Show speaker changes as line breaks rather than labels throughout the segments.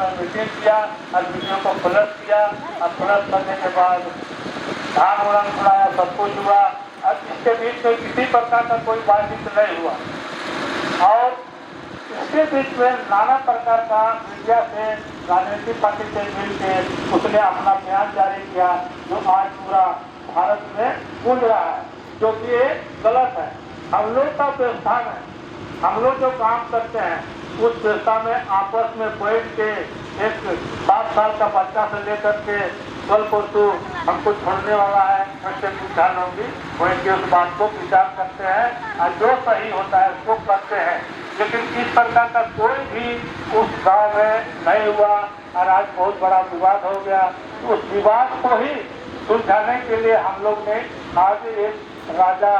अपना मीटिंग किया और मीटिंग को फ्लश किया और फ्लश करने के बाद धान उड़ान उड़ाया, सब कुछ हुआ और इसके बीच में किसी प्रकार का कोई बातचीत नहीं हुआ। और इसके बीच में नाना प्रकार का मीडिया से, राजनीतिक पार्टी से मिलकर उसने अपना बयान जारी किया जो आज पूरा भारत में गूंज रहा है, जो कि ये गलत है। हम लोग का व्यवस्था में हम लोग जो काम करते हैं उस व्यवस्था में आपस में बैठ के एक 7 साल का बच्चा से लेकर के कल परसों हमको छोड़ने वाला है, उससे पूछा लोग भी बैठ के उस बात को विचार करते हैं और जो सही होता है उसको करते हैं। लेकिन इस प्रकार का कोई भी उस गांव में नहीं हुआ और आज बहुत बड़ा विवाद हो गया। उस विवाद को ही सुलझाने के लिए हम लोग ने आज एक राजा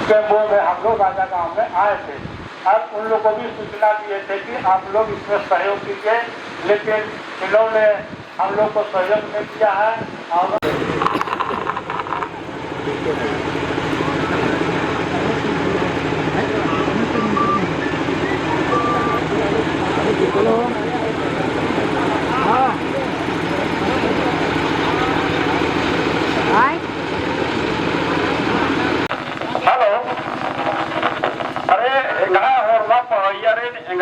के वो में हम लोग राजा गांव में आए थे और उन लोगों को भी सूचना दिए थे कि आप लोग इसमें सहयोग कीजिए, लेकिन इन्होंने हम लोग को सहयोग नहीं किया है। और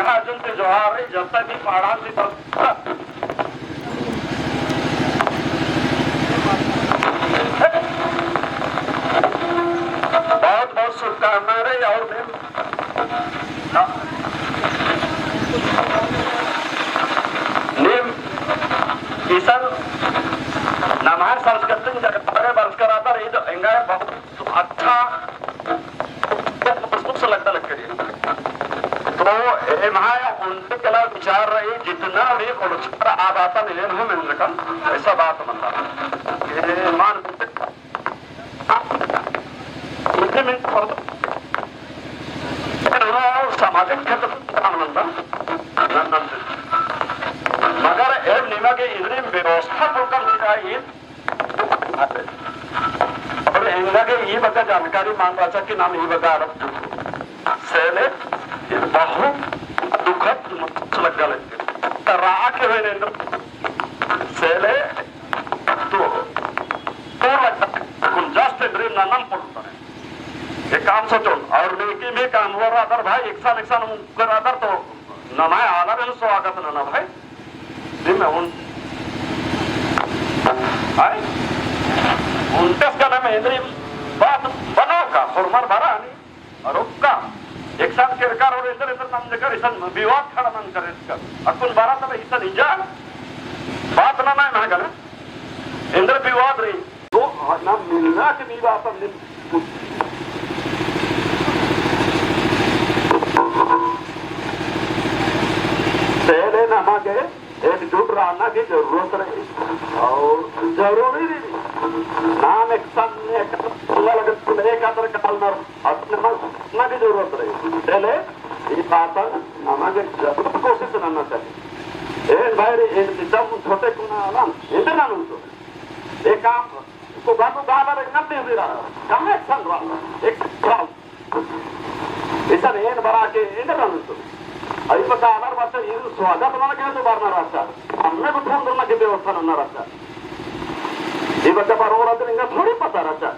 अजून ते जोहार जसा भी पहाड़ा से बहुत बहुत शुभकामनाएं रही। और किसान नमाज सांस्कृतिक जगह वर्ष कराता रही तो एंगा बहुत अच्छा से लगता लग करिए तो उनके कला विचार रही जितना भी पुरस्कार आप आता मिले हो मिलने का ऐसा बात बनता मान सामाजिक क्षेत्र मगर एवं निमा के इतनी व्यवस्था चाहिए और इनका के ये बता जानकारी मांग रहा कि नाम ये बता सेले बहुत दुखद लग रहा के सेले तो जास्त ड्रीम ना नाम पड़ता है ये काम सोचो और लेकिन भी काम हो रहा था भाई एक साल कर रहा तो नमाय आला में स्वागत ना भाई जी मैं उनटेस का नाम इंद्री बात बनाओ का फॉर्मर भरा नहीं और का एक साथ सरकार और इधर इधर नाम देकर इसन विवाद खड़ा मन करे इसका अकुल बारा तब इसन इंजा बात ना ना गले इंद्र विवाद रही तो ना मिलना के नहीं बात हमने पहले ना मांगे एकजुट रहना की जरूरत रही और जरूरी नहीं नाम एक सामने एक आदर कालनर अपने की जरूरत रही पहले ये बात हमारे जरूर कोशिश करना चाहिए भाई जब छोटे कुना इधर ना एक काम को बाबू गाला रखना दे रहा कम एक सन रहा एक ऐसा नहीं बड़ा के इधर ना अभी पता आधार भाषा ये स्वागत होना क्या तो बारना रास्ता हमने भी फोन करना के व्यवस्था ना रास्ता ये बच्चा पर हो रहा तो इनका थोड़ी पता रास्ता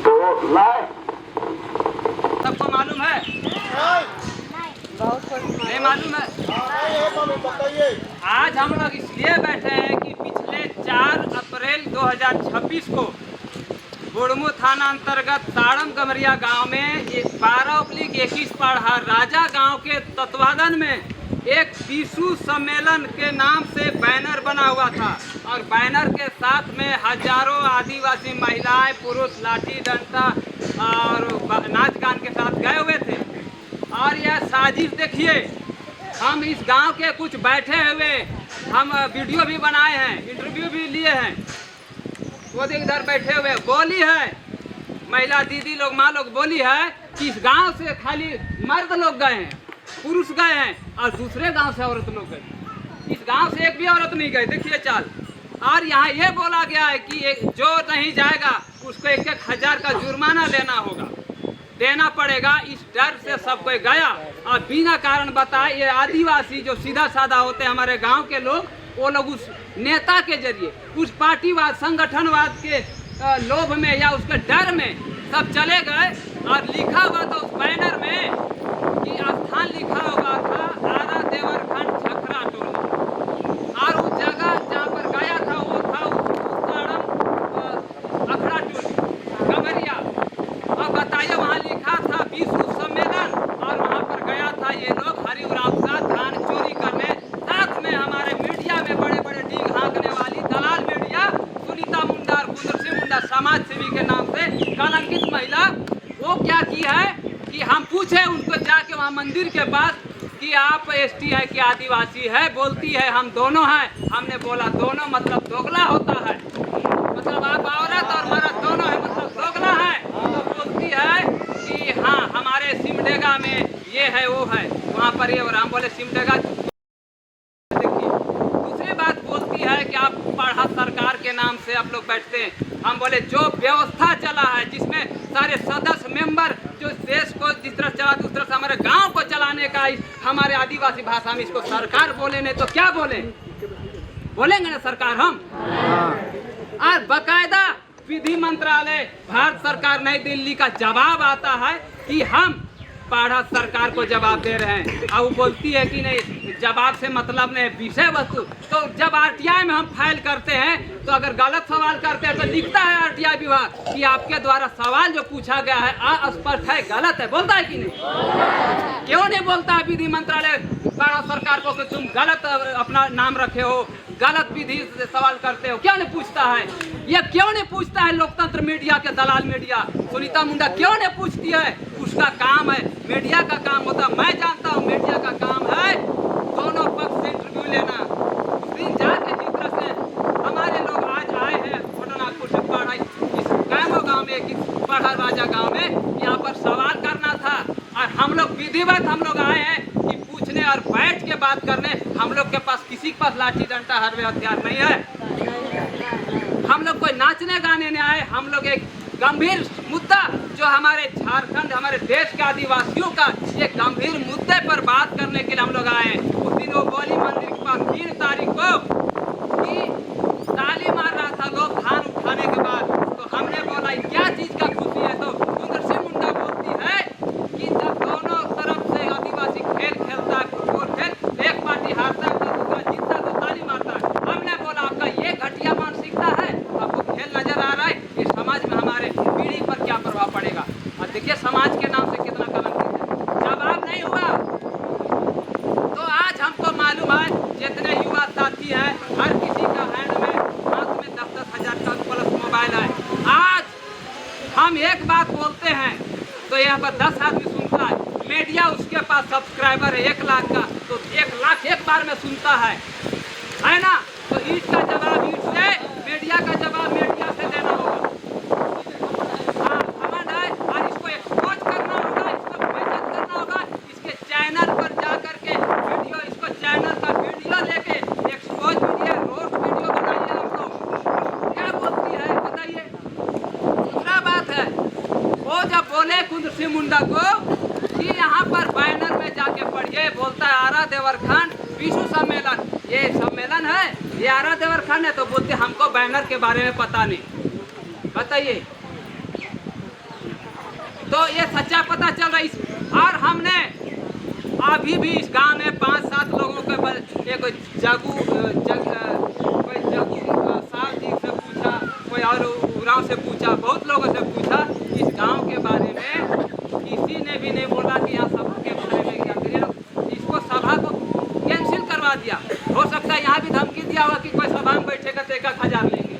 तो लाए
सबको मालूम है नहीं मालूम है। आज हम लोग इसलिए बैठे हैं कि पिछले 4 अप्रैल 2026 को बुढ़मू थाना अंतर्गत ताड़म गमरिया गांव में 12/21 पढ़ा राजा गांव के तत्वाधान में एक विश्व सम्मेलन के नाम से बैनर बना हुआ था और बैनर के साथ में हजारों आदिवासी महिलाएं पुरुष लाठी डंडा और नाच गान के साथ गए हुए थे। और यह साजिश देखिए, हम इस गांव के कुछ बैठे हुए हम वीडियो भी बनाए हैं, इंटरव्यू भी लिए हैं, वो इधर बैठे हुए बोली है महिला दीदी लोग माँ लोग बोली है कि इस गांव से खाली मर्द लोग गए हैं, पुरुष गए हैं और दूसरे गांव से औरत लोग गए, इस गांव से एक भी औरत नहीं गई। देखिए चाल। और यहाँ ये बोला गया है कि जो नहीं जाएगा उसको 1-1 हजार का जुर्माना लेना होगा। देना पड़ेगा, इस डर से सब कोई गया। और बिना कारण बताए ये आदिवासी जो सीधा साधा होते हैं हमारे गांव के लोग, वो लोग उस नेता के जरिए उस पार्टीवाद संगठनवाद के लोभ में या उसके डर में सब चले गए। और लिखा हुआ था उस बैनर में कि स्थान लिखा हुआ था आरा देवरखंड छखरा टोला, और उस जगह जहाँ पर गया था वो था अखड़ा टोली गमरिया। और बताइए वहाँ लिखा था विश्व सम्मेलन, और वहाँ पर गया था ये लोग हरिउराव साथ धान चोरी करने, साथ में हमारे मीडिया में बड़े बड़े डींग हाँकने वाली दलाल मीडिया सुनीता मुंडा और कुंदर सिंह मुंडा समाज सेवी के नाम से कलंकित महिला, वो क्या की है कि हम पूछे उनको जाके वहाँ मंदिर के पास कि आप एसटी है कि आदिवासी है, बोलती है हम दोनों हैं। हमने बोला दोनों मतलब दोगला होता है, मतलब आप औरत और मर्द दोनों है मतलब दोगला है। तो बोलती है कि हाँ हमारे सिमडेगा में ये है वो है, वहाँ पर ये, और हम बोले सिमडेगा। देखिए दूसरी बात बोलती है कि आप पढ़ा सरकार के नाम से आप लोग बैठते हैं। हम बोले जो व्यवस्था चला है जिसमें सारे सदस्य मेंबर जो देश को जिस तरह चला उस तरह से हमारे गांव को चलाने का हमारे आदिवासी भाषा में इसको सरकार बोले, नहीं तो क्या बोले, बोलेंगे ना सरकार हम। और बकायदा विधि मंत्रालय भारत सरकार नई दिल्ली का जवाब आता है कि हम पढ़ा सरकार को जवाब दे रहे हैं। और वो बोलती है कि नहीं जवाब से मतलब नहीं विषय वस्तु। तो जब आरटीआई में हम फाइल करते हैं तो अगर गलत सवाल करते हैं तो लिखता है आरटीआई विभाग कि आपके द्वारा सवाल जो पूछा गया है अस्पष्ट है, गलत है, बोलता है कि नहीं? क्यों नहीं बोलता है विधि मंत्रालय पढ़ा सरकार को कि तुम गलत अपना नाम रखे हो, गलत विधि से सवाल करते हो? क्यों नहीं पूछता है? ये क्यों नहीं पूछता है लोकतंत्र मीडिया के दलाल मीडिया सुनीता मुंडा क्यों नहीं पूछती है? उसका काम है, मीडिया का काम होता है। मैं जानता हूँ मीडिया का काम है दोनों पक्ष से इंटरव्यू लेना। उस दिन जाके जिस तरह से हमारे लोग आज आए हैं छोटानागपुर से पढ़ा इस कैमो गाँव में, इस पढ़ा राजा गाँव में, यहाँ पर सवाल करना था। और हम लोग विधिवत हम लोग आए हैं कि पूछने और बैठ के बात करने। हम लोग के पास किसी के पास लाठी डंडा हर हथियार नहीं है। हम लोग कोई नाचने गाने नहीं आए। हम लोग एक गंभीर मुद्दा जो हमारे झारखंड हमारे देश के आदिवासियों का ये गंभीर मुद्दे पर बात करने के लिए हम लोग आए हैं। उस दिन वो बोली मंदिर के पास 3 तारीख को कि ताली मार रहा था लोग धान उठाने के बाद। तो हमने बोला क्या चीज का खुशी है? तो कुंदर सिंह मुंडा बोलती है कि जब दोनों तरफ से आदिवासी खेल खेलता है फुटबॉल खेल, एक पार्टी हारता है तो दूसरा जीतता है तो ताली मारता है। हमने बोला आपका ये घटिया मानसिकता है, आपको खेल नजर आ रहा है, इस समाज में हमारे पीढ़ी पर क्या प्रभाव पड़ेगा? और देखिए समाज के नाम से कितना कलंकित है। जवाब नहीं हुआ तो आज हमको मालूम है जितने युवा साथी हैं हर किसी का हैंड में हाथ में 10-10 हजार का प्लस मोबाइल है। आज हम एक बात बोलते हैं तो यहाँ पर 10 आदमी सुनता है। मीडिया उसके पास सब्सक्राइबर है 1 लाख का, तो 1 लाख एक बार में सुनता है ना? तो ईट का जवाब ईट से, मीडिया का जवाब मीडिया से देना होगा। हाँ समझ आए? और इसको एक्सपोज करना होगा, इसको बेइज्जत करना होगा। इसके चैनल पर जा करके वीडियो, इसको चैनल का वीडियो लेके एक्सपोज वीडियो रोस्ट वीडियो बनाइए। आप लोग क्या बोलती है बताइए? दूसरा बात है वो जब बोले कुंदर सिंह मुंडा को कि यहाँ पर बैनर में जाके पढ़िए, बोलता है आरा देवरखंड विश्व सम्मेलन। ये सम्मेलन है, ये आरा देवरखंड है। तो बोलते हमको बैनर के बारे में पता नहीं। बताइए तो ये सच्चा पता चल रहा है। और हमने अभी भी इस गांव में 5-7 लोगों के एक कोई जगू साल जी से पूछा, कोई और उराव से पूछा, बहुत लोगों से पूछा इस गांव के बारे में। किसी ने भी नहीं बोला कि यहाँ सभा के बारे में क्या करिए। इसको सभा को कैंसिल करवा दिया। हो सकता है यहाँ भी धमकी दिया होगा कि कोई सभा में बैठेगा तो 1-1 हजार लेंगे,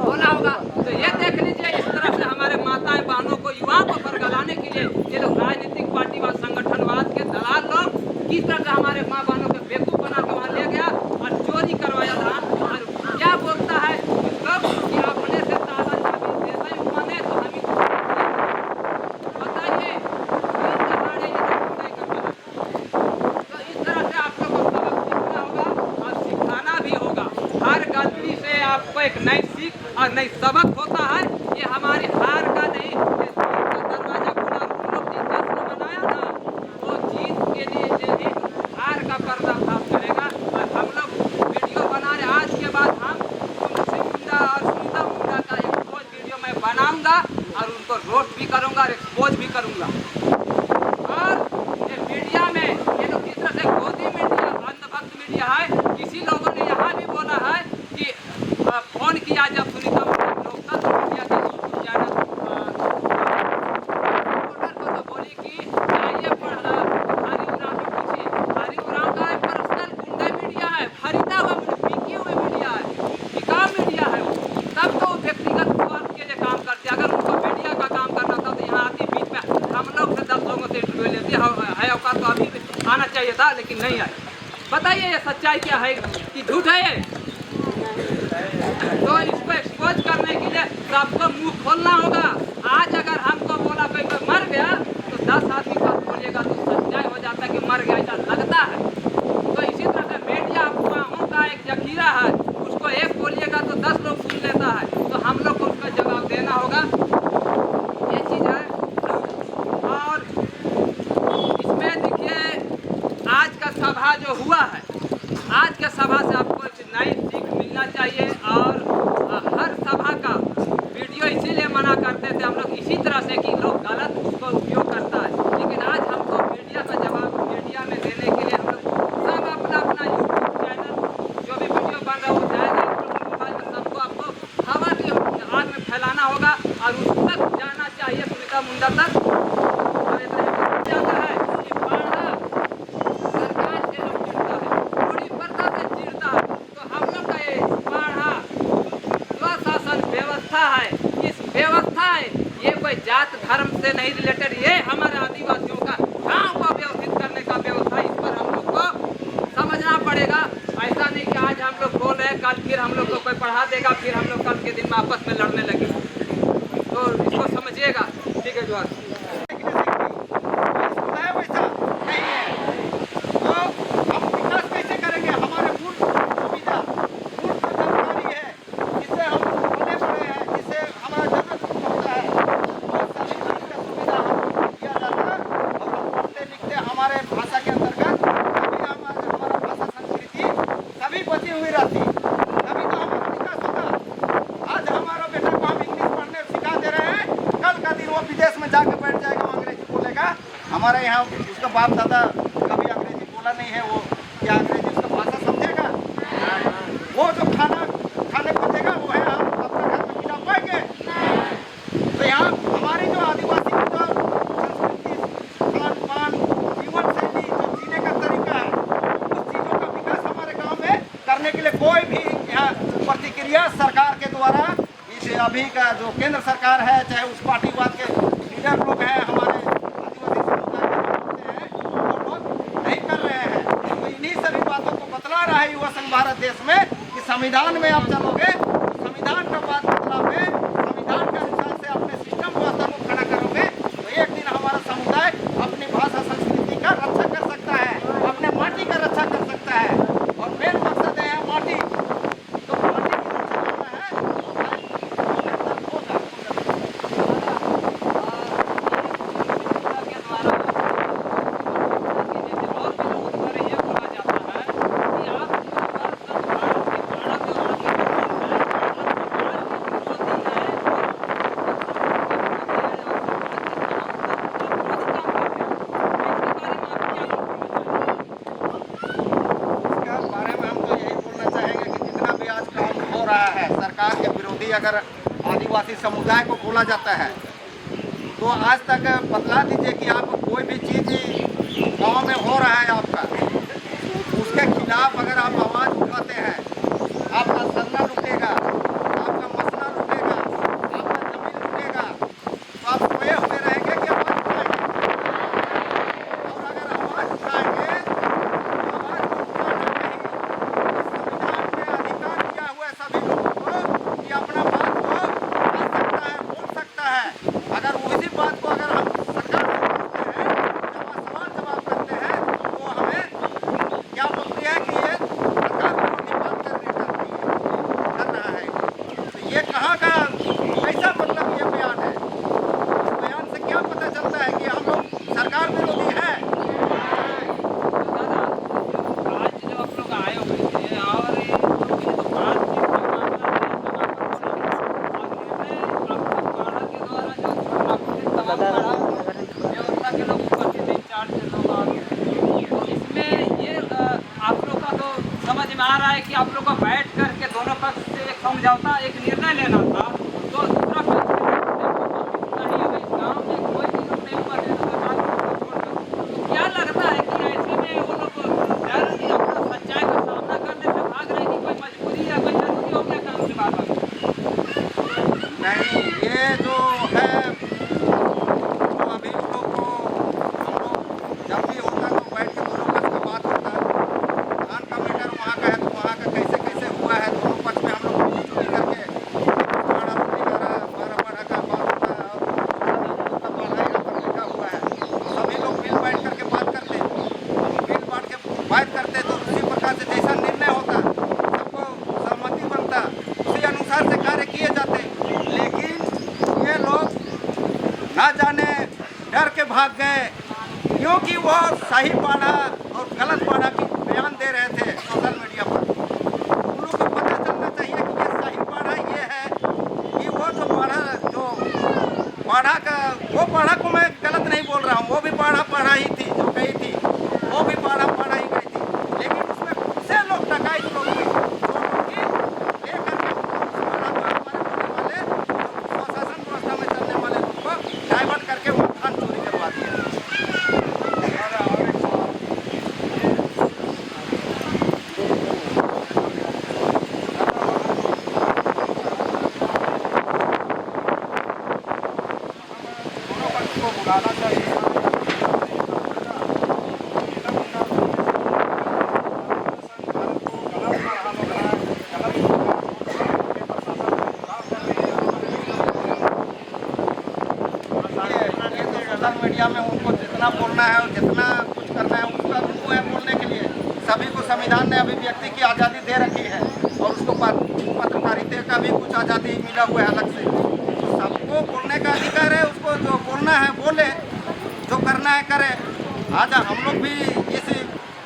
बोला होगा। तो ये देख लीजिए इस तरह से हमारे माताएं बहनों को युवाओं को फरगलाने के लिए ये लोग राजनीतिक पार्टीवाद संगठनवाद के दलाल लोग किस तरह से हमारे माँ बहनों को बेवकूफ बना के वहाँ ले गया और चोरी करवाया था। और क्या बोलता है इस लोग कि अपने से ताला चाबी देता ही माने तो हम ही बताइए तो इस तरह से आप लोग को सबक सीखना होगा और सिखाना भी होगा। हर गलती से आपको एक नई सीख और नई सबक होता है। ये हमारी हार का नहीं, ये एक्सपोज भी करूँगा। और ये मीडिया में ये लोग किस तरह से गोदी मीडिया, अंधभक्त मीडिया है। किसी लोगों ने यहाँ भी बोला है कि फोन किया जब सुनीता लोकतंत्र मीडिया के यूट्यूब चैनल रिपोर्टर को, तो बोली कि आइए हरिओराम में पूछिए। हरिओराम का पर्सनल गुंडा मीडिया है, खरीदा हुआ बिके हुए मीडिया है, बिकाऊ मीडिया है। तब तो व्यक्तिगत स्वार्थ के लिए काम करते। अगर उनको मीडिया का काम करना था तो यहाँ आती, बीच में हम लोग से 10 लोगों से इंटरव्यू लेती है औकात तो अभी आना चाहिए था, लेकिन नहीं आए। बताइए ये सच्चाई क्या है कि झूठ है ये? तो इसको एक्सपोज करने के लिए सबको मुंह खोलना होगा। आज अगर हमको बोला कोई मर गया तो 10 आदमी का बोलिएगा तो सच्चाई हो जाता है कि मर गया, ऐसा लगता है। तो इसी तरह से मीडिया अफवाहों का एक जखीरा है, उसको एक बोलिएगा तो 10 लोग सुन लेता है, तो हम लोग को उसका जवाब देना होगा। ये चीज़ है। और इसमें देखिए आज का सभा जो हुआ है, आज के सभा से आपको नई सीख मिलना चाहिए। और हर सभा का वीडियो इसीलिए मना करते थे हम लोग, इसी तरह से कि लोग गलत उसको उपयोग करता है। लेकिन आज हमको मीडिया का जवाब मीडिया में देने के लिए हम लोग सब अपना अपना यूट्यूब चैनल जो भी वीडियो बन रहा है वो जाएगा आप लोग मोबाइल में, सबको आपको हवा की आग में फैलाना होगा और उस तक जाना चाहिए, सुनीता मुंडा तक। और जाता है कि बाढ़ा सरकार के लोग चिढ़ता है, थोड़ी पर्दा से चिढ़ता है। तो हम लोग का ये बाढ़ा स्वशासन व्यवस्था है, इस व्यवस्था है ये कोई जात धर्म से नहीं रिलेटेड, ये हमारे आदिवासियों का गांव को व्यवस्थित करने का व्यवस्था। इस पर हम लोग को समझना पड़ेगा। ऐसा नहीं कि आज हम लोग बोल रहे हैं, कल फिर हम लोग को कोई पढ़ा देगा, फिर हम लोग कल के दिन में आपस में लड़ने लगे। तो इसको समझिएगा। ठीक है जोहार।
हमारे यहाँ उसका बाप दादा कभी अंग्रेजी बोला नहीं है, वो क्या अंग्रेजी उसका भाषा समझेगा? वो जो खाने खोजेगा वो है हम अपने घर में खिला पाएंगे? तो यहाँ हमारी जो आदिवासी की जो संस्कृति, खान पान, जीवन शैली, जो जीने का तरीका है, उस चीज़ों का विकास हमारे गाँव में करने के लिए कोई भी यहाँ प्रतिक्रिया सरकार के द्वारा, इस अभी का जो केंद्र सरकार है, चाहे उस पार्टीवाद के लीडर लोग हैं, हमारे युवा संघ भारत देश में कि संविधान में आप चलोगे, संविधान का बात बदलाव में, संविधान के अनुसार से अपने सिस्टम व्यवस्था को खड़ा करोगे, तो एक दिन हमारा समुदाय अपनी भाषा संस्कृति का रक्षा कर सकता है, अपने माटी का रक्षा कर सकता है। और मेन मकसद है माटी, तो माटी की रक्षा करना है। सरकार के विरोधी अगर आदिवासी समुदाय को बोला जाता है तो आज तक बतला दीजिए कि आप कोई भी चीज़ गांव में हो रहा है आपका, उसके खिलाफ अगर आप आवाज़ उठाते हैं, आपका सरना रुकेगा, आपका मसला रुकेगा, आपका जमीन रुकेगा, तो आप सोए हुए रहेंगे कि आवाज़ उठाएंगे? और अगर आवाज़ उठाएंगे तो आवाज़ को उठाना नहीं। संविधान में अधिकार दिया हुआ है सभी लोगों को कि अपना बात को कह सकता है, बोल सकता है। अगर उसी बात को अगर हम सरकार से पूछते हैं, जब सवाल जवाब करते हैं, तो
आप लोग को बैठ करके दोनों पक्ष से एक समझौता, एक निर्णय लेना था, तो दूसरा पक्ष नहीं है, गाँव में कोई भी लोग नहीं हुआ है, तो बात को छोड़ दो। क्या लगता है कि ऐसे में वो लोग डर अपना सच्चाई का सामना करने से भाग रहे हैं कि कोई मजबूरी या कोई जरूरी हो गया काम से बात?
नहीं, ये जो है तो अभी उन लोग को हम लोग जब भी होता है तो बैठ के दोनों पक्ष का बात होता है। धान का मैटर वहाँ का है तो वहाँ का कैसे कैसे हुआ है, दोनों पक्ष में हम लोग मिलजुल करके बाड़ा वगैरह 12 बाड़ा का बात होता है और उसका बाड़ा यहाँ पर लिखा हुआ है। सभी लोग मिल बैठ करके बात करते हैं, मिल बांट के बात करते तो उसी प्रकार से जैसा निर्णय होता सबको सहमति बनता, उसी अनुसार से कार्य किए जाते। लेकिन ये लोग ना जाने डर के भाग गए, क्योंकि वो सही बाड़ा और गलत बाड़ा की बयान दे रहे थे सोशल मीडिया पर। उन लोगों को पता चलना चाहिए कि ये सही बाड़ा ये है कि वो जो बाड़ा वो बाड़ा को मैं गलत नहीं बोल रहा हूँ, वो भी बाड़ा ही थी जो गई थी, वो भी बाड़ा ही गई थी। लेकिन उसमें खुद से लोग डकैत लोग हुए लेकर के उस बाड़ा को हमारे बोलने वाले और प्रशासन व्यवस्था में चलने वाले लोग को डाइवर्ट करके वो धान चोरी करवा दिया।
दोनों पक्ष को बुलाना चाहिए।
सोशल मीडिया में उनको जितना बोलना है और जितना कुछ करना है उसका उनको है बोलने के लिए। सभी को संविधान ने अभिव्यक्ति की आज़ादी दे रखी है और उसको पत्रकारिता का भी कुछ आज़ादी मिला हुआ है अलग से। तो सबको बोलने का अधिकार है, उसको जो बोलना है बोले, जो करना है करे। आज हम लोग भी इस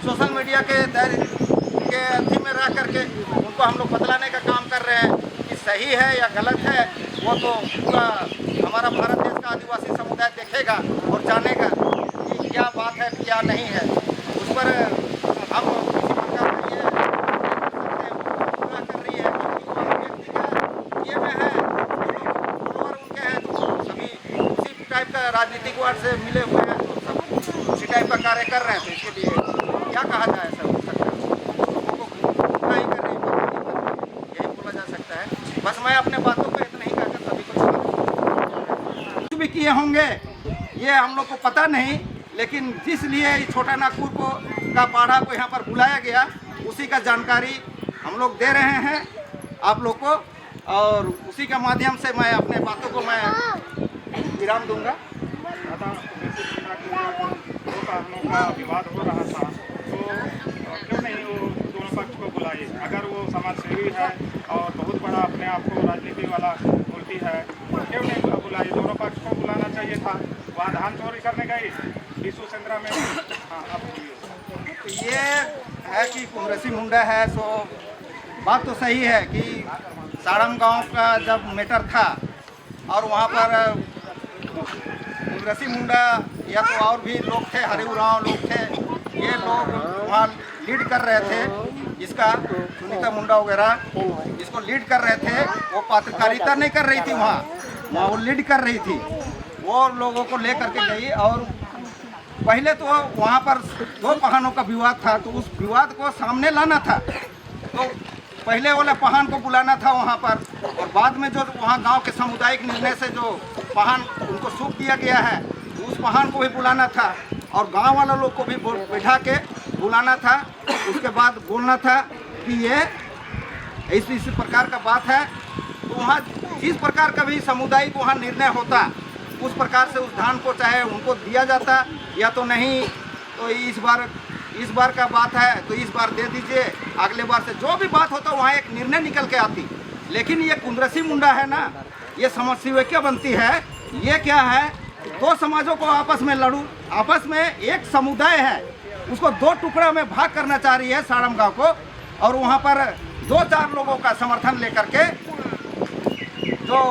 सोशल मीडिया के अथी में रह करके उनको हम लोग बतलाने का काम कर रहे हैं कि सही है या गलत है। वो तो पूरा हमारा भारत देश का आदिवासी समुदाय देखेगा और जानेगा कि क्या बात है क्या नहीं है। उस पर हम किसी प्रकार का ये पूरा कर रही है क्योंकि वो व्यक्ति का ये में है, फॉलोअर उनके हैं तो सभी उसी टाइप का राजनीतिक वार्ड से मिले हुए हैं तो सब उसी टाइप का कार्य कर रहे हैं। तो इसके लिए क्या कहा जाए सर, नहीं कर रही यही बोला जा सकता है। बस मैं अपने बातों को इतना ही कहकर सभी को कुछ भी किए होंगे ये हम लोग को पता नहीं, लेकिन जिसलिए इस छोटा नागपुर का बाड़ा को यहाँ पर बुलाया गया उसी का जानकारी हम लोग दे रहे हैं आप लोग को, और उसी के माध्यम से मैं अपने बातों को मैं विराम दूंगा।
दो कारणों का विवाद हो रहा था तो क्यों नहीं वो दोनों पक्ष को बुलाइए। अगर वो समाजसेवी है और बहुत बड़ा अपने आप को राजनीति वाला बोलती है तो क्यों नहीं बुलाइए। दोनों पक्ष को बुलाना चाहिए था। वहाँ धान चोरी करने गई विश्व सेंद्रा में। हाँ, अब बोलिए।
ये है कि कांग्रेसी मुंडा है, सो बात तो सही है कि साड़म गांव का जब मैटर था और वहाँ पर कांग्रेसी मुंडा या तो और भी लोग थे, हरिऊ राव लोग थे, ये लोग वहाँ लीड कर रहे थे। इसका सुनीता मुंडा वगैरह इसको लीड कर रहे थे। वो पत्रकारिता नहीं कर रही थी, वहाँ वो लीड कर रही थी। वो लोगों को ले करके गई और पहले तो वहाँ पर दो पहाड़ों का विवाद था तो उस विवाद को सामने लाना था। तो पहले वाले पहाड़ को बुलाना था वहाँ पर, और बाद में जो वहाँ गांव के सामुदायिक निर्णय से जो पहाड़ उनको सौंप दिया गया है उस पहाड़ को भी बुलाना था और गांव वाले लोग को भी बैठा के बुलाना था। उसके बाद बोलना था कि ये इस प्रकार का बात है। तो वहाँ जिस प्रकार का भी सामुदायिक वहाँ निर्णय होता उस प्रकार से उस धान को चाहे उनको दिया जाता या तो नहीं। तो इस बार का बात है तो इस बार दे दीजिए, अगले बार से जो भी बात होता वहाँ एक निर्णय निकल के आती। लेकिन ये कांग्रेसी मुंडा है ना, ये समस्या क्या बनती है, ये क्या है, दो समाजों को आपस में लड़ू, आपस में एक समुदाय है उसको दो टुकड़ा में भाग करना चाह रही है साड़म गाँव को, और वहाँ पर 2-4 लोगों का समर्थन लेकर के जो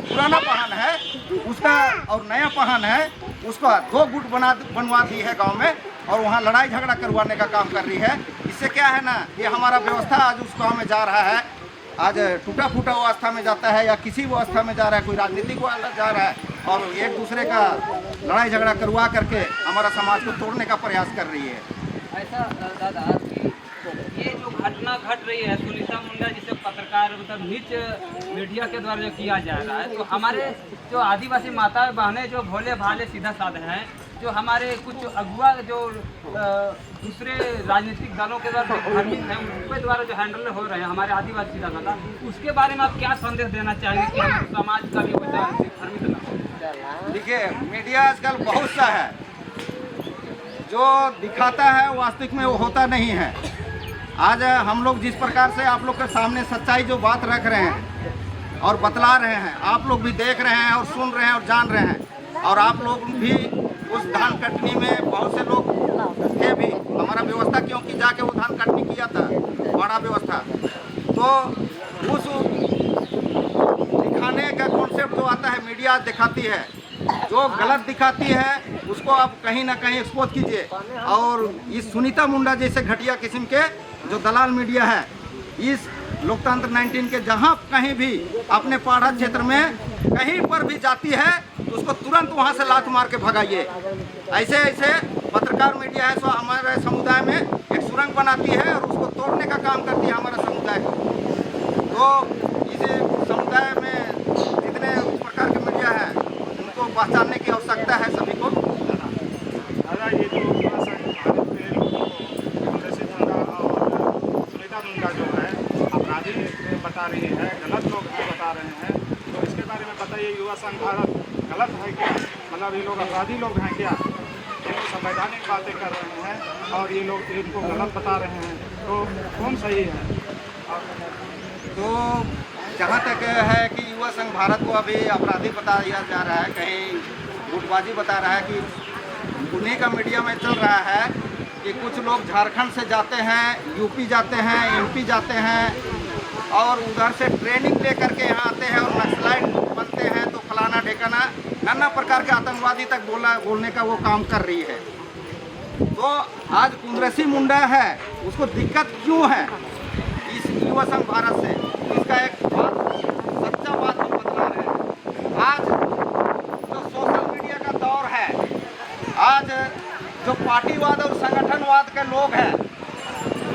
पुराना पहाड़ है उसका और नया पहाड़ है उसका 2 गुट बनवा दी है गांव में, और वहाँ लड़ाई झगड़ा करवाने का काम कर रही है। इससे क्या है ना, ये हमारा व्यवस्था आज उस गाँव में जा रहा है, आज टूटा फूटा अवस्था में जाता है या किसी अवस्था में जा रहा है, कोई राजनीतिक वाला जा रहा है और एक दूसरे का लड़ाई झगड़ा करवा करके हमारा समाज को तोड़ने का प्रयास कर रही है।
ऐसा दादा कि ये जो घटना घट रही है सुनीता मुंडा जिसे पत्रकार मतलब नीच मीडिया के द्वारा जो किया जा रहा है, तो हमारे जो आदिवासी माता बहनें जो भोले भाले सीधा साधे हैं, जो हमारे कुछ अगुआ जो दूसरे राजनीतिक दलों के द्वारा धार्मिक हैं उनके द्वारा जो हैंडल हो रहे हैं हमारे आदिवासी सीधा साधा, उसके बारे में आप क्या संदेश देना चाहेंगे कि हमारे समाज का भी भ्रमित ना हो?
देखिए, मीडिया आजकल बहुत सा है, जो दिखाता है वास्तविक में वो होता नहीं है। आज हम लोग जिस प्रकार से आप लोग के सामने सच्चाई जो बात रख रहे हैं और बतला रहे हैं, आप लोग भी देख रहे हैं और सुन रहे हैं और जान रहे हैं, और आप लोग भी उस धान कटनी में बहुत से लोग थे भी, हमारा व्यवस्था क्योंकि जाके वो धान कटनी किया था, बड़ा व्यवस्था, तो उस दिखाने का कॉन्सेप्ट जो आता है मीडिया दिखाती है, जो गलत दिखाती है उसको आप कहीं ना कहीं एक्सपोज कीजिए। और इस सुनीता मुंडा जैसे घटिया किस्म के जो दलाल मीडिया है, इस लोकतंत्र 19 के जहां कहीं भी अपने पाड़ा क्षेत्र में कहीं पर भी जाती है तो उसको तुरंत वहां से लात मार के भगाइए। ऐसे ऐसे पत्रकार मीडिया है सो हमारे समुदाय में एक सुरंग बनाती है और उसको तोड़ने का काम करती है हमारा समुदाय को। तो इस समुदाय में जितने प्रकार के मीडिया है उनको पहचानने की आवश्यकता है सभी को।
दादा, ये जो युवा संघ भारत में लोगों को जैसे मुंडा और सुनीता मुंडा जो है अपराधी बता रही है, गलत लोग बता रहे हैं, तो इसके बारे में बताइए, युवा संघ भारत गलत है क्या? मतलब ये लोग अपराधी लोग हैं क्या? ये संवैधानिक बातें कर रहे हैं और ये लोग इनको गलत बता रहे हैं, तो कौन सही है?
तो जहाँ तक है कि युवा संघ भारत को अभी अपराधी बताया जा रहा है, कहीं गुटबाजी बता रहा है कि उन्हीं का मीडिया में चल रहा है कि कुछ लोग झारखंड से जाते हैं, यूपी जाते हैं, एमपी जाते हैं और उधर से ट्रेनिंग लेकर के यहाँ आते हैं और नक्सलाइट बनते हैं, तो फलाना ढेकाना नाना प्रकार के आतंकवादी तक बोलने का वो काम कर रही है। तो आज कुंद्रसी मुंडा है, उसको दिक्कत क्यों है इस युवा संघ भारत से, इसका एक बात सच्चा बात हम बता रहे हैं। आज जो सोशल मीडिया का दौर है, आज जो पार्टीवाद और संगठनवाद के लोग हैं,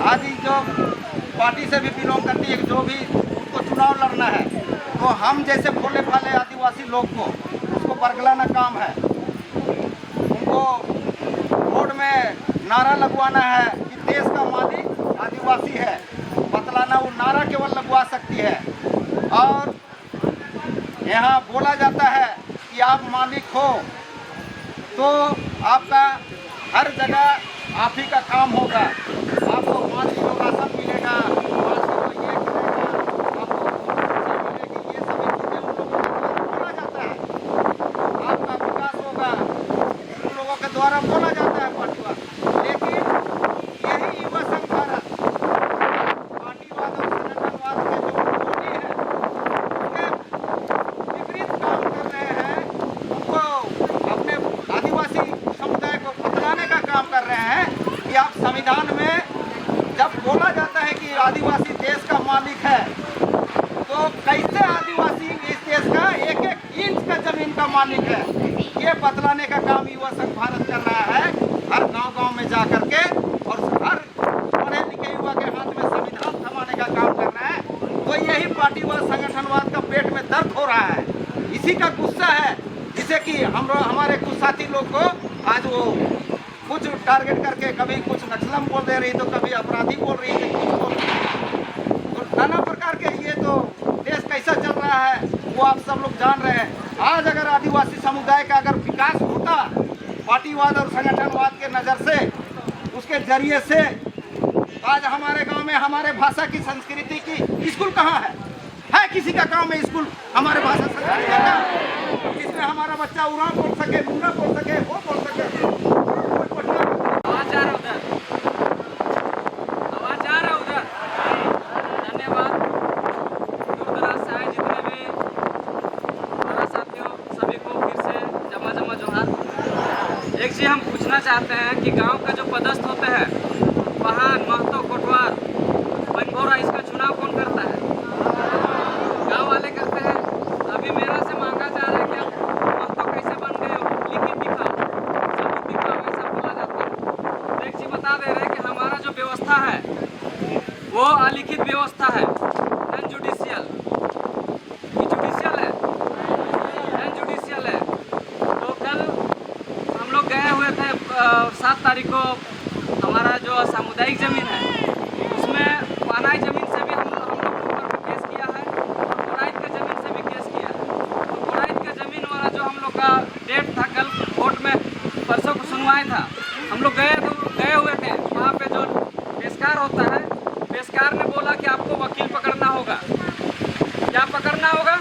आज जो पार्टी से भी बिलोंग करती है, जो भी उसको चुनाव लड़ना है, तो हम जैसे भोले भाले आदिवासी लोग को उसको बरगलाना काम है। उनको रोड में नारा लगवाना है कि देश का मालिक आदिवासी है, बतलाना वो नारा केवल लगवा सकती है। और यहाँ बोला जाता है कि आप मालिक हो तो आपका हर जगह आप ही का काम होगा, आपको 5 किलो राशन मिलेगा, 5 किलो ये मिलेगा, आपको मिलेगी, ये सभी चीज़ें उन लोगों के द्वारा बोला जाता है। आपका विकास होगा, उन लोगों के द्वारा बोला जाता है पार्टीवाद। लेकिन यही युवा संघ भारत पार्टीवाद और संगठनवाद के जो विरोधी है, उसके विपरीत काम कर रहे हैं, उनको अपने आदिवासी समुदाय को बतलाने का काम कर रहे हैं कि आप संविधान में जब बोला जाता है कि आदिवासी देश का मालिक है, तो कैसे आदिवासी इस देश का एक एक इंच का जमीन का मालिक है, ये बतलाने का काम युवा संघ भारत कर रहा है। हर गांव-गांव में जा करके और हर पढ़े लिखे युवा के हाथ में संविधान थमाने का काम कर रहा है। तो यही पार्टीवाद संगठनवाद का पेट में दर्द हो रहा है, इसी का गुस्सा है, जिसे कि हमारे कुछ साथी लोग को आज वो कुछ टारगेट करके कभी कुछ नक्सलम बोल दे रही, तो कभी अपराधी बोल रही है, कुछ बोल रही है। तो नाना प्रकार के ये तो देश कैसा चल रहा है वो आप सब लोग जान रहे हैं। आज अगर आदिवासी समुदाय का अगर विकास होता पार्टीवाद और संगठनवाद के नज़र से, उसके जरिए से, आज हमारे गांव में हमारे भाषा की संस्कृति की स्कूल कहाँ है किसी का गांव में स्कूल हमारे भाषा संस्कृति का, जिसमें हमारा बच्चा उड़ा बोल सके, मुंडा बोल सके, वो बोल सके।
आवाज आ रहा उधर, आवाज आ रहा उधर। धन्यवाद। दूर दराज से आए जितने भी हमारा साथियों, सभी को फिर से जमा जोहार। एक चीज़ हम पूछना चाहते हैं कि गांव का जो पदस्थ होते हैं, वहाँ महतो बता दे रहे हैं कि हमारा जो व्यवस्था है वो अलिखित व्यवस्था है, नॉन जुडिशियल। जुडिशियल है, नॉन जुडिशियल है। तो कल हम लोग गए हुए थे 7 तारीख को, हमारा जो सामुदायिक ज़मीन है उसमें पानाई ज़मीन से भी हम लोग के ऊपर में केस किया है और गोराइत का ज़मीन से भी केस किया है। तो गोराइत का ज़मीन वाला जो हम लोग का डेट था कल कोर्ट में, परसों को सुनवाई था, हम लोग गए हुए थे। वहाँ पे जो पेशकार होता है, पेशकार ने बोला कि आपको वकील पकड़ना होगा। क्या पकड़ना होगा?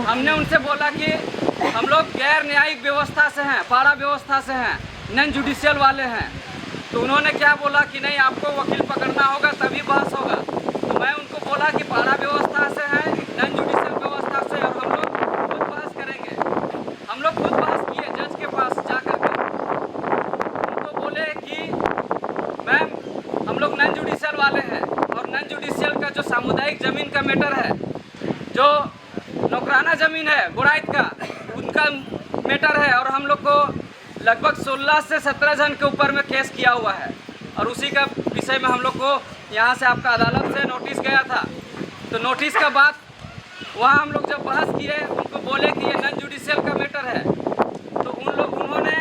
हमने उनसे बोला कि हम लोग गैर न्यायिक व्यवस्था से हैं, पाड़ा व्यवस्था से हैं, नॉन जुडिशियल वाले हैं। तो उन्होंने क्या बोला कि नहीं, आपको वकील पकड़ना होगा तभी बहस होगा। तो मैं उनको बोला कि पाड़ा व्यवस्था से है, नॉन जुडिशियल व्यवस्था से, और हम लोग खुद बहस करेंगे। हम लोग खुद बहस किए जज के पास जा करके। उनको बोले कि मैम हम लोग नॉन जुडिशियल वाले हैं और नॉन जुडिशियल का जो सामुदायिक ज़मीन का मैटर है, जो नौकराना ज़मीन है गोराइत का, उनका मैटर है, और हम लोग को लगभग 16 से 17 जन के ऊपर में केस किया हुआ है। और उसी का विषय में हम लोग को यहाँ से आपका अदालत से नोटिस गया था। तो नोटिस का बाद वहाँ हम लोग जब बहस किए, उनको बोले कि ये नॉन जुडिशियल का मैटर है, तो उन्होंने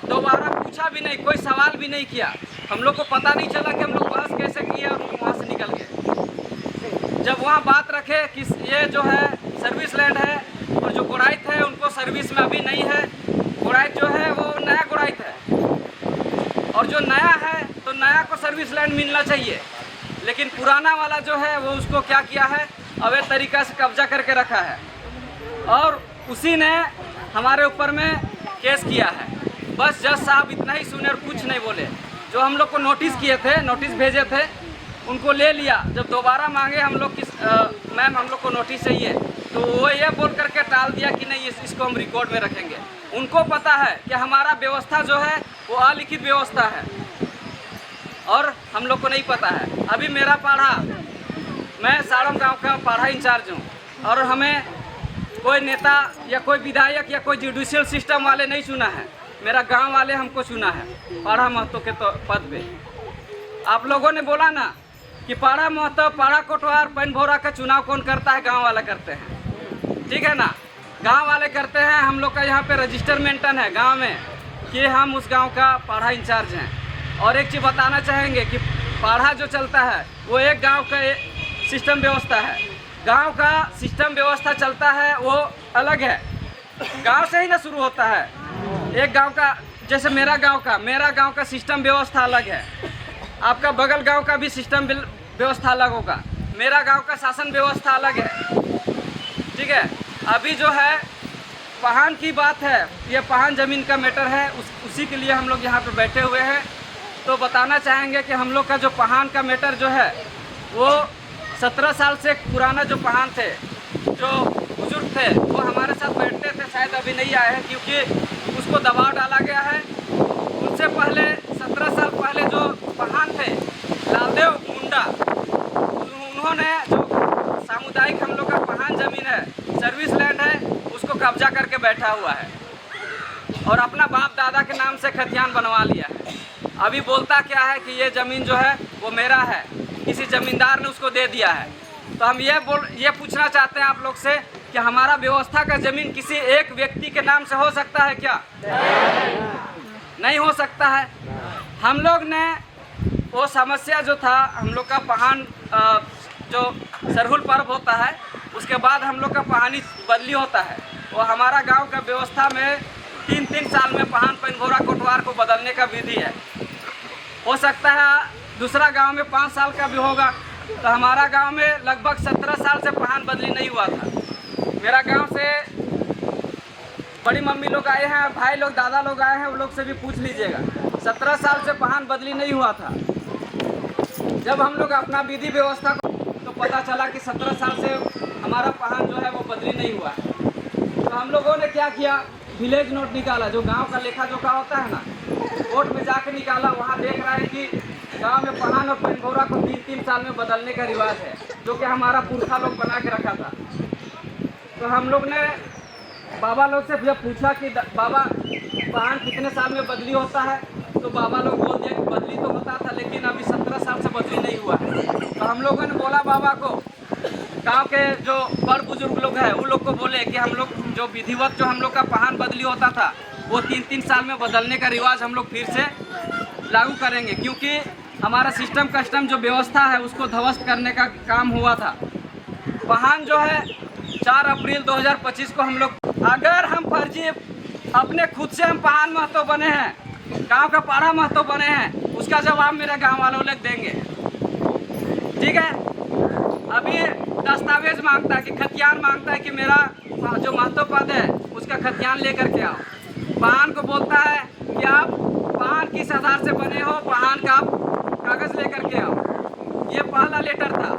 दोबारा पूछा भी नहीं, कोई सवाल भी नहीं किया। हम लोग को पता नहीं चला कि हम लोग बहस कैसे किए और वहाँ से निकल गए। जब वहाँ बात रखे कि ये जो है सर्विस लैंड है और जो गोराइत है उनको सर्विस में अभी नहीं है, गोराइत जो है वो नया गोराइत है, और जो नया है तो नया को सर्विस लैंड मिलना चाहिए, लेकिन पुराना वाला जो है वो उसको क्या किया है, अवैध तरीका से कब्जा करके रखा है, और उसी ने हमारे ऊपर में केस किया है। बस जज साहब इतना ही सुने और कुछ नहीं बोले। जो हम लोग को नोटिस किए थे, नोटिस भेजे थे, उनको ले लिया। जब दोबारा मांगे हम लोग मैम हम लोग को नोटिस चाहिए, तो वो ये बोल करके टाल दिया कि नहीं इसको हम रिकॉर्ड में रखेंगे। उनको पता है कि हमारा व्यवस्था जो है वो अलिखित व्यवस्था है, और हम लोग को नहीं पता है। अभी मेरा पाड़ा, मैं साड़म गांव का पाड़ा इंचार्ज हूँ, और हमें कोई नेता या कोई विधायक या कोई जुडिशियल सिस्टम वाले नहीं चुना है, मेरा गांव वाले हमको चुना है पाड़ा महतो के तो पद पे। आप लोगों ने बोला ना कि पाड़ा महतो, पाड़ा कोटवार, पैन भोरा का चुनाव कौन करता है? गांव वाला करते हैं, ठीक है ना? गांव वाले करते हैं। हम लोग का यहाँ पे रजिस्टर मेंटेन है गांव में कि हम उस गांव का पाड़ा इंचार्ज हैं। और एक चीज़ बताना चाहेंगे कि पाड़ा जो चलता है वो एक गांव का सिस्टम व्यवस्था है। गांव का सिस्टम व्यवस्था चलता है वो अलग है, गांव से ही ना शुरू होता है। एक गांव का, जैसे मेरा गांव का सिस्टम व्यवस्था अलग है, आपका बगल गांव का भी सिस्टम व्यवस्था अलग होगा, मेरा गांव का शासन व्यवस्था अलग है, ठीक है? अभी जो है पहान की बात है, ये पहान ज़मीन का मैटर है, उसी के लिए हम लोग यहाँ पे बैठे हुए हैं। तो बताना चाहेंगे कि हम लोग का जो पहान का मैटर जो है वो 17 साल से पुराना जो पहान थे, जो बुजुर्ग थे, वो हमारे साथ बैठते थे, शायद अभी नहीं आए हैं क्योंकि उसको दबाव डाला गया है। उनसे पहले 17 साल पहले जो पहान थे लालदेव मुंडा, उन्होंने जो सामुदायिक हम लोग का पहान ज़मीन है, सर्विस लैंड है, उसको कब्जा करके बैठा हुआ है और अपना बाप दादा के नाम से खतियान बनवा लिया है। अभी बोलता क्या है कि ये ज़मीन जो है वो मेरा है, किसी ज़मींदार ने उसको दे दिया है। तो हम ये पूछना चाहते हैं आप लोग से कि हमारा व्यवस्था का ज़मीन किसी एक व्यक्ति के नाम से हो सकता है क्या? नहीं हो सकता है। हम लोग ने वो समस्या जो था, हम लोग का पहान जो सरहुल पर्व होता है उसके बाद हम लोग का पहानी बदली होता है, वो हमारा गांव का व्यवस्था में 3-3 साल में पहान पैनभोरा कोटवार को बदलने का विधि है। हो सकता है दूसरा गांव में 5 साल का भी होगा, तो हमारा गांव में लगभग 17 साल से पहान बदली नहीं हुआ था। मेरा गांव से बड़ी मम्मी लोग आए हैं, भाई लोग, दादा लोग आए हैं, उन लोग से भी पूछ लीजिएगा, 17 साल से पहान बदली नहीं हुआ था। जब हम लोग अपना विधि व्यवस्था को, तो पता चला कि 17 साल से हमारा पहान जो है वो बदली नहीं हुआ है। तो हम लोगों ने क्या किया, विलेज नोट निकाला, जो गांव का लेखा जोखा होता है ना, कोर्ट में जाके निकाला। वहाँ देख रहा है कि गांव में पहान और पैनभोरा को 3-3 साल में बदलने का रिवाज है, जो कि हमारा पुरखा लोग बना के रखा था। तो हम लोग ने बाबा लोग से जब पूछा कि बाबा पहान कितने साल में बदली होता है, तो बाबा लोग बोल दिया कि बदली तो होता था, लेकिन अभी 17 साल से बदली नहीं हुआ है। तो हम लोगों ने बोला बाबा को, गांव के जो बड़ बुजुर्ग लोग हैं उन लोग को बोले कि हम लोग जो विधिवत जो हम लोग का पहान बदली होता था वो 3-3 साल में बदलने का रिवाज हम लोग फिर से लागू करेंगे, क्योंकि हमारा सिस्टम कस्टम जो व्यवस्था है उसको ध्वस्त करने का काम हुआ था। पहान जो है 4 अप्रैल 2025 को हम लोग, अगर हम फर्जी अपने खुद से हम पहान महतो बने हैं, गांव का पाड़ा महतो बने हैं, उसका जवाब मेरे गांव वालों लोग देंगे। ठीक है, अभी दस्तावेज मांगता है कि खतियान मांगता है कि मेरा जो महतो पद है उसका खतियान लेकर के आओ। पहान को बोलता है कि आप पहान किस आधार से बने हो, पहान का आप कागज लेकर के आओ। ये पहला लेटर था।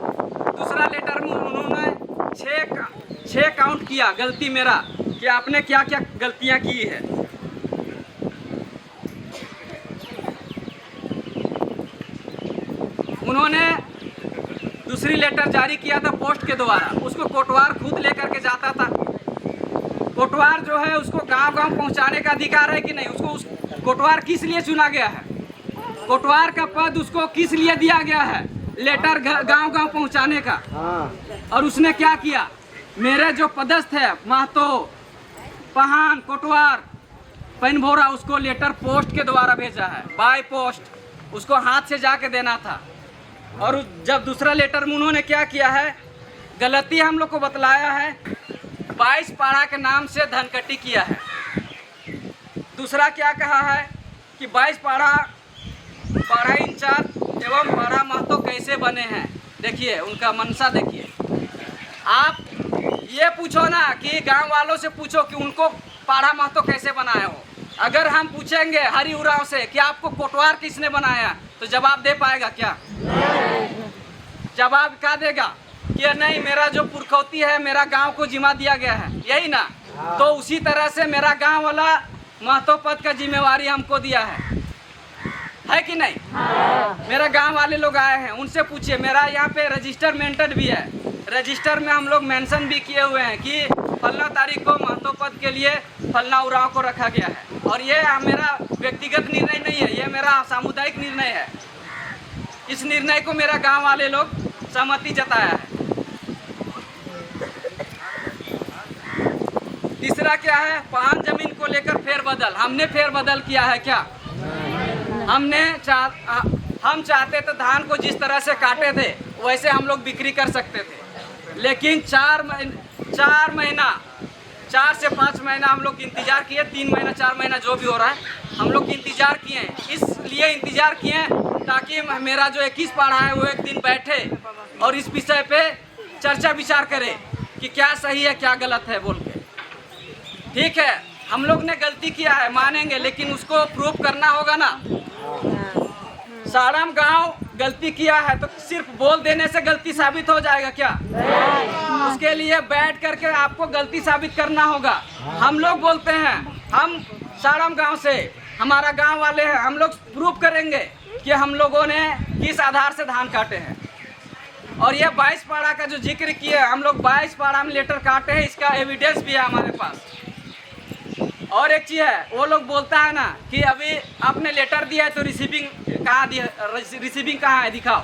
दूसरा लेटर में उन्होंने 6 काउंट किया गलती मेरा कि आपने क्या क्या गलतियां की है। उन्होंने दूसरी लेटर जारी किया था पोस्ट के द्वारा, उसको कोटवार खुद लेकर के जाता था। कोटवार जो है उसको गांव-गांव पहुंचाने का अधिकार है कि नहीं, उसको उस कोटवार किस लिए चुना गया है, कोटवार का पद उसको किस लिए दिया गया है, लेटर गांव-गांव पहुंचाने का। और उसने क्या किया, मेरे जो पदस्थ है महतो, पहान, कोटवार, पैनभोरा, उसको लेटर पोस्ट के द्वारा भेजा है, बाय पोस्ट, उसको हाथ से जाके देना था। और जब दूसरा लेटर में उन्होंने क्या किया है, गलती हम लोग को बतलाया है, 22 पाड़ा के नाम से धनकट्टी किया है। दूसरा क्या कहा है कि 22 पाड़ा इंचार्ज एवं पाड़ा महतो कैसे बने हैं। देखिए उनका मनसा, देखिए आप ये पूछो ना कि गांव वालों से पूछो कि उनको पाड़ा महतो कैसे बनाए हो। अगर हम पूछेंगे हरी उराव से कि आपको कोटवार किसने बनाया, तो जवाब दे पाएगा क्या? जवाब क्या देगा कि नहीं, मेरा जो पुरखौती है मेरा गांव को जिम्मा दिया गया है, यही ना। तो उसी तरह से मेरा गांव वाला महतो पद का जिम्मेवारी हमको दिया है कि नहीं? मेरा गांव वाले लोग आए हैं, उनसे पूछिए। मेरा यहाँ पे रजिस्टर मेंटेड भी है, रजिस्टर में हम लोग मेंशन भी किए हुए हैं कि फलना तारीख को महतो पद के लिए फलना उराव को रखा गया है। और ये मेरा व्यक्तिगत निर्णय नहीं है, ये मेरा सामुदायिक निर्णय है। इस निर्णय को मेरा गांव वाले लोग सहमति जताया है। तीसरा क्या है, पहान जमीन को लेकर फेरबदल। हमने फेरबदल किया है क्या? हम चाहते थे धान को जिस तरह से काटे थे वैसे हम लोग बिक्री कर सकते थे, लेकिन 4 महीना 4 से 5 महीना हम लोग इंतजार किए, 3 महीना 4 महीना जो भी हो रहा है हम लोग इंतजार किए। इसलिए इंतजार किए ताकि मेरा जो 21 पाड़ा है वो एक दिन बैठे और इस विषय पे चर्चा विचार करे कि क्या सही है क्या गलत है बोल के। ठीक है, हम लोग ने गलती किया है मानेंगे, लेकिन उसको प्रूफ करना होगा ना। साड़म गांव गलती किया है तो सिर्फ बोल देने से गलती साबित हो जाएगा क्या? उसके लिए बैठ करके आपको गलती साबित करना होगा। हम लोग बोलते हैं, हम साड़म गांव से, हमारा गांव वाले हैं, हम लोग प्रूफ करेंगे कि हम लोगों ने किस आधार से धान काटे हैं। और ये 22 पाड़ा का जो जिक्र किया, हम लोग 22 पाड़ा में लेटर काटे हैं, इसका एविडेंस भी है हमारे पास। और एक चीज़ है, वो लोग बोलता है ना कि अभी आपने लेटर दिया है तो रिसीविंग कहाँ दिया, रिसीविंग कहाँ है दिखाओ।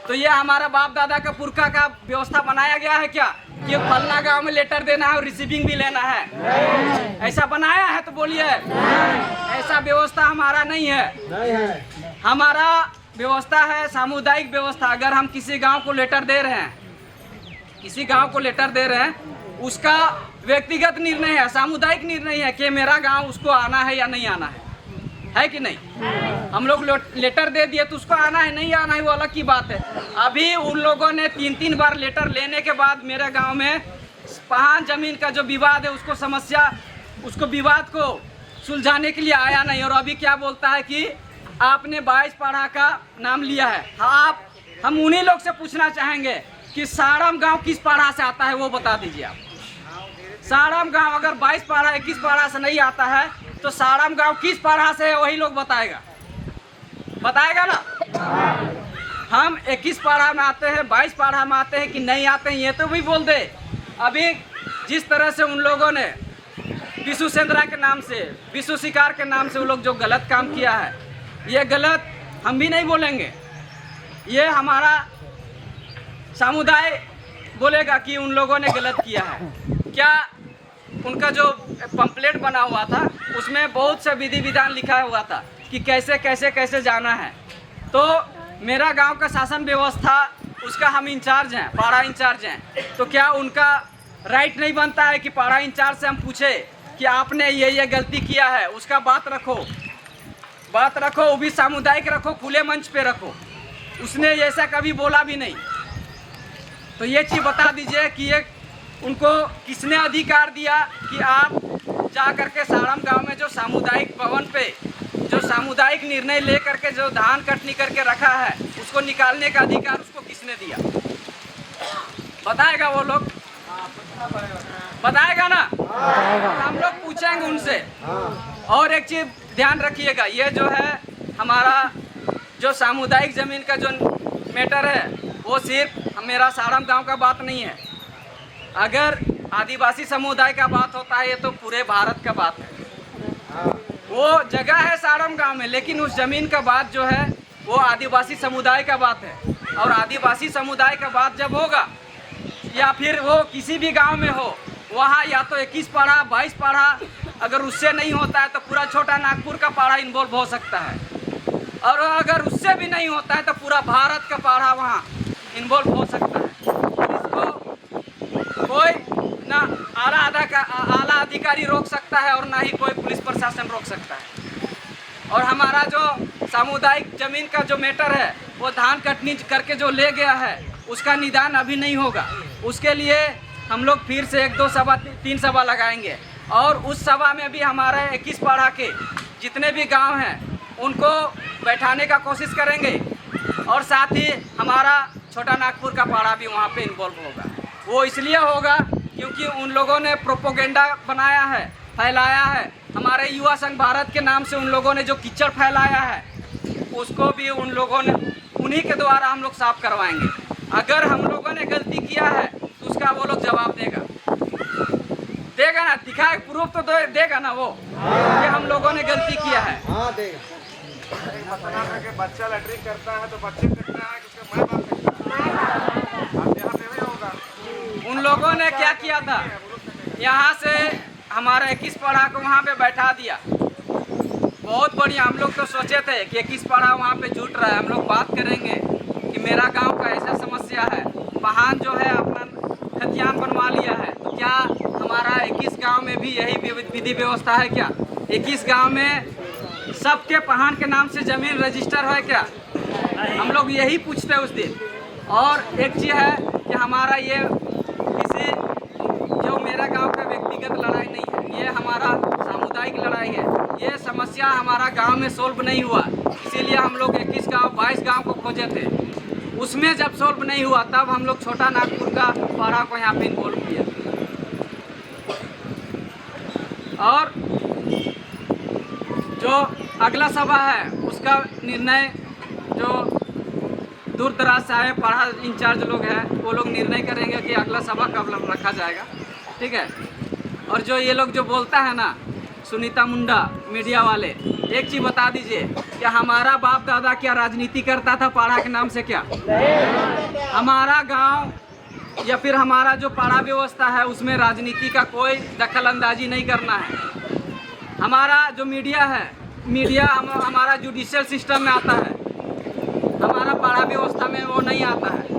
तो ये हमारा बाप दादा का पुरखा का व्यवस्था बनाया गया है क्या कि फलना गांव में लेटर देना है और रिसीविंग भी लेना है? ऐसा बनाया है तो बोलिए। ऐसा व्यवस्था हमारा नहीं है। हमारा व्यवस्था है सामुदायिक व्यवस्था। अगर हम किसी गांव को लेटर दे रहे हैं, किसी गांव को लेटर दे रहे हैं, उसका व्यक्तिगत निर्णय है, सामुदायिक निर्णय है कि मेरा गांव उसको आना है या नहीं आना है कि नहीं? हम लोग लेटर दे दिए तो उसको आना है नहीं आना है वो अलग की बात है। अभी उन लोगों ने 3-3 बार लेटर लेने के बाद मेरे गांव में पहान जमीन का जो विवाद है उसको विवाद को सुलझाने के लिए आया नहीं। और अभी क्या बोलता है कि आपने 22 पाड़ा का नाम लिया है। हम उन्हीं लोग से पूछना चाहेंगे कि साड़म गांव किस पाड़ा से आता है वो बता दीजिए आप। साड़म गांव अगर 22 पाड़ा 21 पाड़ा से नहीं आता है तो साड़म गांव किस पाड़ा से है वही लोग बताएगा ना। हम 21 पाड़ा में आते हैं, 22 पाड़ा में आते हैं कि नहीं आते हैं ये तो भी बोल दे। अभी जिस तरह से उन लोगों ने विशु सेंद्रा के नाम से, विशु शिकार के नाम से वो लोग जो गलत काम किया है, ये गलत हम भी नहीं बोलेंगे, ये हमारा समुदाय बोलेगा कि उन लोगों ने गलत किया है। क्या उनका जो पंपलेट बना हुआ था उसमें बहुत से विधि विधान लिखा हुआ था कि कैसे कैसे कैसे जाना है। तो मेरा गांव का शासन व्यवस्था उसका हम इंचार्ज हैं, पाड़ा इंचार्ज हैं, तो क्या उनका राइट नहीं बनता है कि पाड़ा इंचार्ज से हम पूछे कि आपने ये गलती किया है, उसका बात रखो, वो भी सामुदायिक रखो, खुले मंच पे रखो। उसने ऐसा कभी बोला भी नहीं। तो ये चीज़ बता दीजिए कि ये उनको किसने अधिकार दिया कि आप जा करके साड़म गांव में जो सामुदायिक भवन पे जो सामुदायिक निर्णय ले करके जो धान कटनी करके रखा है उसको निकालने का अधिकार उसको किसने दिया? बताएगा वो लोग? बताएगा ना? हम लोग पूछेंगे उनसे। और एक चीज़ ध्यान रखिएगा, ये जो है हमारा जो सामुदायिक ज़मीन का जो मैटर है वो सिर्फ मेरा साड़म गांव का बात नहीं है। अगर आदिवासी समुदाय का बात होता है ये तो पूरे भारत का बात है। वो जगह है साड़म गांव में, लेकिन उस ज़मीन का बात जो है वो आदिवासी समुदाय का बात है। और आदिवासी समुदाय का बात जब होगा या फिर वो किसी भी गांव में हो, वहाँ या तो 21 पाड़ा 22 पाड़ा, अगर उससे नहीं होता है तो पूरा छोटा नागपुर का पाड़ा इन्वॉल्व हो सकता है। और अगर उससे भी नहीं होता है तो पूरा भारत का पाड़ा वहाँ इन्वॉल्व हो सकता है। इसको कोई ना आला अधिकारी रोक सकता है और ना ही कोई पुलिस प्रशासन रोक सकता है। और हमारा जो सामुदायिक जमीन का जो मैटर है वो धान कटनी करके जो ले गया है उसका निदान अभी नहीं होगा। उसके लिए हम लोग फिर से 1 2 सभा 3 सभा लगाएंगे और उस सभा में भी हमारे 21 पाड़ा के जितने भी गांव हैं उनको बैठाने का कोशिश करेंगे। और साथ ही हमारा छोटा नागपुर का पाड़ा भी वहाँ पे इन्वॉल्व होगा। वो इसलिए होगा क्योंकि उन लोगों ने प्रोपोगेंडा बनाया है, फैलाया है। हमारे युवा संघ भारत के नाम से उन लोगों ने जो कीचड़ फैलाया है उसको भी उन लोगों ने उन्हीं के द्वारा हम लोग साफ करवाएंगे। अगर हम लोगों ने गलती किया है तो उसका वो लोग जवाब देगा ना, दिखाए प्रूफ तो देगा ना वो कि हम लोगों ने गलती किया है।
हाँ देगा।
मतलब है कि बच्चा लैट्रिन करता है तो बच्चे देखना है कि उसके माँ बाप देखता है। आप यहाँ पे नहीं होगा।
उन लोगों ने क्या किया था, यहाँ से हमारा 21 पाड़ा को वहाँ पे बैठा दिया। बहुत बढ़िया, हम लोग तो सोचे थे कि 21 पाड़ा वहाँ पे जुट रहा है, हम लोग बात करेंगे कि मेरा गांव का ऐसा समस्या है, पहान जो है अपना खतियान बनवा लिया है, तो क्या हमारा 21 गांव में भी यही विधि व्यवस्था है क्या? 21 गांव में सबके पहान के नाम से ज़मीन रजिस्टर है क्या? हम लोग यही पूछते हैं उस दिन। और एक चीज़ है कि हमारा ये किसी जो मेरा गांव का व्यक्तिगत लड़ाई नहीं है, ये हमारा सामुदायिक लड़ाई है। ये समस्या हमारा गांव में सोल्व नहीं हुआ, इसीलिए हम लोग 21 गांव 22 गांव को खोजे थे। उसमें जब सोल्व नहीं हुआ तब हम लोग छोटा नागपुर का पाड़ा को यहाँ पे इन्वॉल्व किया। और जो अगला सभा है उसका निर्णय जो दूर दराज से आए पाड़ा इंचार्ज लोग हैं वो लोग निर्णय करेंगे कि अगला सभा कब रखा जाएगा, ठीक है। और जो ये लोग जो बोलता है ना सुनीता मुंडा मीडिया वाले, एक चीज़ बता दीजिए, क्या हमारा बाप दादा क्या राजनीति करता था पाड़ा के नाम से? क्या हमारा गांव या फिर हमारा जो पाड़ा व्यवस्था है उसमें राजनीति का कोई दखल अंदाजी नहीं करना है। हमारा जो मीडिया है, मीडिया हमारा जुडिशियल सिस्टम में आता है, हमारा पाड़ा व्यवस्था में वो नहीं आता है।